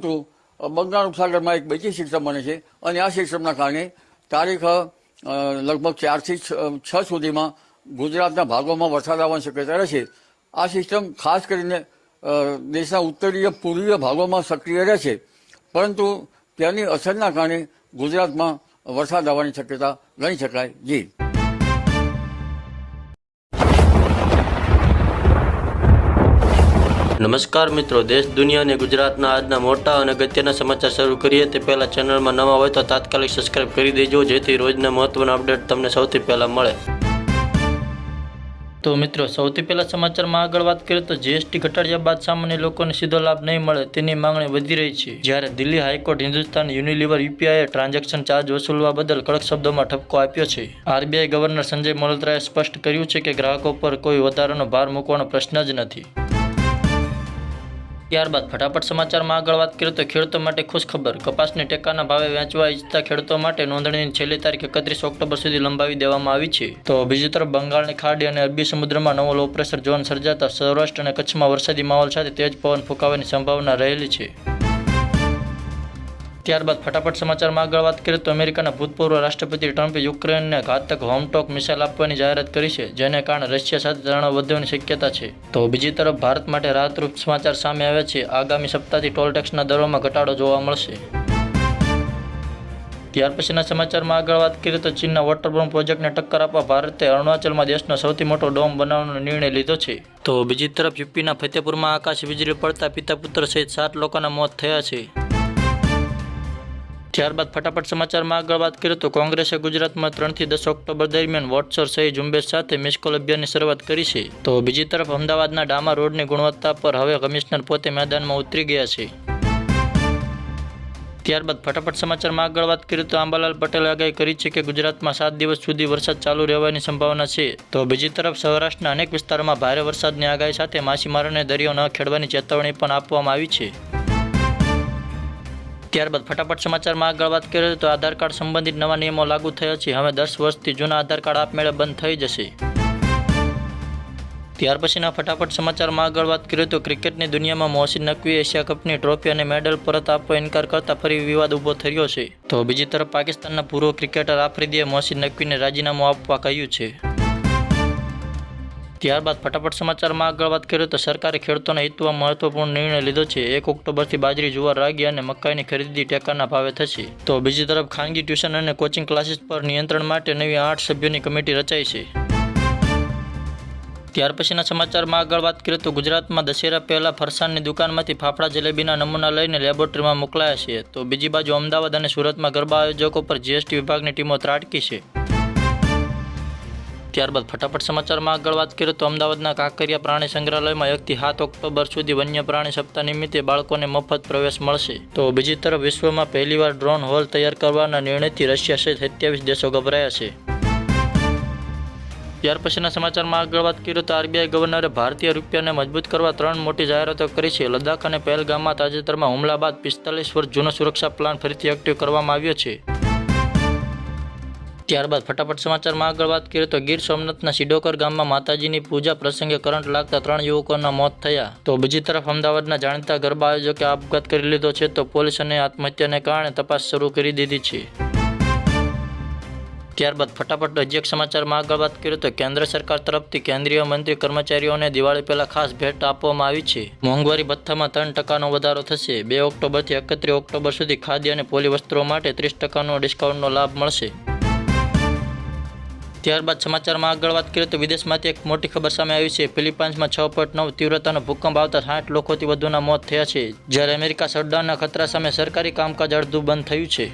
તો બંગાળ ઉપસાગરમાં એક બીજી સિસ્ટમ બને છે અને આ સિસ્ટમના કારણે તારીખ લગભગ 4 થી 6 સુધીમાં ગુજરાતના ભાગોમાં વરસાદ આવવાની શક્યતા રહેશે। આ સિસ્ટમ ખાસ કરીને દેશના ઉત્તરીય પૂર્વીય ભાગોમાં સક્રિય રહેશે, પરંતુ તેની અસરના કારણે ગુજરાતમાં વરસાદ આવવાની શક્યતા ગણી શકાય। જી નમસ્કાર મિત્રો, દેશ દુનિયા અને ગુજરાતના આજના મોટા અને અગત્યના સમાચાર શરૂ કરીએ તે પહેલા ચેનલમાં નવા હોય તો તાત્કાલિક સબસ્ક્રાઇબ કરી દેજો, જેથી રોજના મહત્વના અપડેટ તમને સૌથી પહેલા મળે। તો મિત્રો, સૌથી પહેલા સમાચારમાં આગળ વાત કરીએ તો જીએસટી ઘટાડ્યા બાદ સામાન્ય લોકોને સીધો લાભ નહીં મળે તેની માંગણી વધી રહી છે। જ્યારે દિલ્હી હાઈકોર્ટ હિન્દુસ્તાન યુનિલિવર યુપીઆઈએ ટ્રાન્ઝેક્શન ચાર્જ વસૂલવા બદલ કડક શબ્દોમાં ઠપકો આપ્યો છે। આરબીઆઈ ગવર્નર સંજય મલ્હોત્રાએ સ્પષ્ટ કર્યું છે કે ગ્રાહકો પર કોઈ વધારાનો ભાર મૂકવાનો પ્રશ્ન જ નથી। ત્યારબાદ ફટાફટ સમાચારમાં આગળ વાત કરીએ તો ખેડૂતો માટે ખુશ ખબર, કપાસને ટેકાના ભાવે વેચવા ઈચ્છતા ખેડૂતો માટે નોંધણીની છેલ્લી તારીખ 31 ઓક્ટોબર સુધી લંબાવી દેવામાં આવી છે। તો બીજી તરફ બંગાળની ખાડી અને અરબી સમુદ્રમાં નવો લો પ્રેશર ઝોન સર્જાતા સૌરાષ્ટ્ર અને કચ્છમાં વરસાદી માહોલ સાથે તેજ પવન ફૂંકાવાની સંભાવના રહેલી છે। ત્યારબાદ ફટાફટ સમાચારમાં આગળ વાત કરીએ તો અમેરિકાના ભૂતપૂર્વ રાષ્ટ્રપતિ ટ્રમ્પે યુક્રેનને ઘાતક હોમટોક મિસાઇલ આપવાની જાહેરાત કરી છે, જેને કારણે રશિયા સાથે તણાવ વધવાની શક્યતા છે। તો બીજી તરફ ભારત માટે રાહતરૂપ સમાચાર સામે આવ્યા છે। આગામી સપ્તાહથી ટોલ ટેક્સના દરોમાં ઘટાડો જોવા મળશે। ત્યાર પછીના સમાચારમાં આગળ વાત કરીએ તો ચીનના વોટરબોમ્બ પ્રોજેક્ટને ટક્કર આપવા ભારતે અરુણાચલમાં દેશનો સૌથી મોટો ડોમ બનાવવાનો નિર્ણય લીધો છે। તો બીજી તરફ યુપીના ફતેપુરમાં આકાશ વીજળી પડતા પિતા પુત્ર સહિત 7 લોકોના મોત થયા છે। ત્યારબાદ ફટાફટ સમાચારમાં આગળ વાત કરીએ તો કોંગ્રેસે ગુજરાતમાં 3 થી 10 ઓક્ટોબર દરમિયાન વોટસર સહી ઝુંબેશ સાથે મિસકોલ અભિયાનની શરૂઆત કરી છે। તો બીજી તરફ અમદાવાદના ડામર રોડની ગુણવત્તા પર હવે કમિશનર પોતે મેદાનમાં ઉતરી ગયા છે। ત્યારબાદ ફટાફટ સમાચારમાં આગળ વાત કરીએ તો અંબાલાલ પટેલે આગાહી કરી છે કે ગુજરાતમાં 7 દિવસ સુધી વરસાદ ચાલુ રહેવાની સંભાવના છે। તો બીજી તરફ સૌરાષ્ટ્રના અનેક વિસ્તારોમાં ભારે વરસાદની આગાહી સાથે માછીમારોને દરિયો ન ખેડવાની ચેતવણી પણ આપવામાં આવી છે। ત્યારબાદ ફટાફટ સમાચારમાં આગળ વાત કરીએ તો આધાર કાર્ડ સંબંધિત નવા નિયમો લાગુ થયા છે। હવે 10 વર્ષથી જૂના આધાર કાર્ડ આપમેળે બંધ થઈ જશે। ત્યાર પછીના ફટાફટ સમાચારમાં આગળ વાત કરીએ તો ક્રિકેટની દુનિયામાં મોહસિન નકવીએ એશિયા કપની ટ્રોફી અને મેડલ પરત આપવા ઇનકાર કરતા ફરી વિવાદ ઊભો થયો છે। તો બીજી તરફ પાકિસ્તાનના પૂર્વ ક્રિકેટર આફ્રિદીએ મોહસિન નકવીને રાજીનામું આપવા કહ્યું છે। ત્યારબાદ ફટાફટ સમાચારમાં આગળ વાત કરીએ તો સરકારે ખેડૂતોના હિતમાં મહત્વપૂર્ણ નિર્ણય લીધો છે। 1 ઓક્ટોબરથી બાજરી, જુવાર, રાગી અને મકાઈની ખરીદી ટેકાના ભાવે થશે। તો બીજી તરફ ખાનગી ટ્યુશન અને કોચિંગ ક્લાસીસ પર નિયંત્રણ માટે નવી 8 સભ્યોની કમિટી રચાઈ છે। ત્યાર પછીના સમાચારમાં આગળ વાત કરીએ તો ગુજરાતમાં દશેરા પહેલા ફરસાણની દુકાનમાંથી ફાફડા જલેબીના નમૂના લઈને લેબોરેટરીમાં મોકલાયા છે। તો બીજી બાજુ અમદાવાદ અને સુરતમાં ગરબા આયોજકો પર જીએસટી વિભાગની ટીમો ત્રાટકી છે। ત્યારબાદ ફટાફટ સમાચારમાં આગળ વાત કરીએ તો અમદાવાદના કાંકરિયા પ્રાણી સંગ્રહાલયમાં 1 થી 7 ઓક્ટોબર સુધી વન્ય પ્રાણી સપ્તાહ નિમિત્તે બાળકોને મફત પ્રવેશ મળશે। તો બીજી તરફ વિશ્વમાં પહેલીવાર ડ્રોન હોલ તૈયાર કરવાના નિર્ણયથી રશિયા સહિત 27 દેશો ગભરાયા છે। ત્યાર પછીના સમાચારમાં આગળ વાત કરીએ તો આરબીઆઈ ગવર્નરે ભારતીય રૂપિયાને મજબૂત કરવા 3 મોટી જાહેરાતો કરી છે। લદ્દાખ અને પહેલગામમાં તાજેતરમાં હુમલા બાદ 45 વર્ષ જૂનો સુરક્ષા પ્લાન ફરીથી એક્ટિવ કરવામાં આવ્યો છે। ત્યારબાદ ફટાફટ સમાચારમાં આગળ વાત કરીએ તો ગીર સોમનાથના સિડોકર ગામમાં માતાજીની પૂજા પ્રસંગે કરંટ લાગતા 3 યુવકોના મોત થયા। તો બીજી તરફ અમદાવાદના જાણીતા ગરબા આયોજકે આપઘાત કરી લીધો છે। તો પોલીસ અને આત્મહત્યાને કારણે તપાસ શરૂ કરી દીધી છે। ત્યારબાદ ફટાફટ હજી એક સમાચારમાં આગળ વાત કરીએ તો કેન્દ્ર સરકાર તરફથી કેન્દ્રીય મંત્રી કર્મચારીઓને દિવાળી પહેલા ખાસ ભેટ આપવામાં આવી છે। મોંઘવારી ભથ્થામાં 3% વધારો થશે। 2 ઓક્ટોબરથી 31 ઓક્ટોબર સુધી ખાદ્ય અને પોલી વસ્ત્રો માટે 30% ડિસ્કાઉન્ટનો લાભ મળશે। ત્યારબાદ સમાચારમાં આગળ વાત કરીએ તો વિદેશમાંથી એક મોટી ખબર સામે આવી છે। ફિલિપાઇન્સમાં 6.9 તીવ્રતાનો ભૂકંપ આવતા 60 લોકોથી વધુના મોત થયા છે, જ્યારે અમેરિકા શટડાઉનના ખતરા સામે સરકારી કામકાજ અડધું બંધ થયું છે।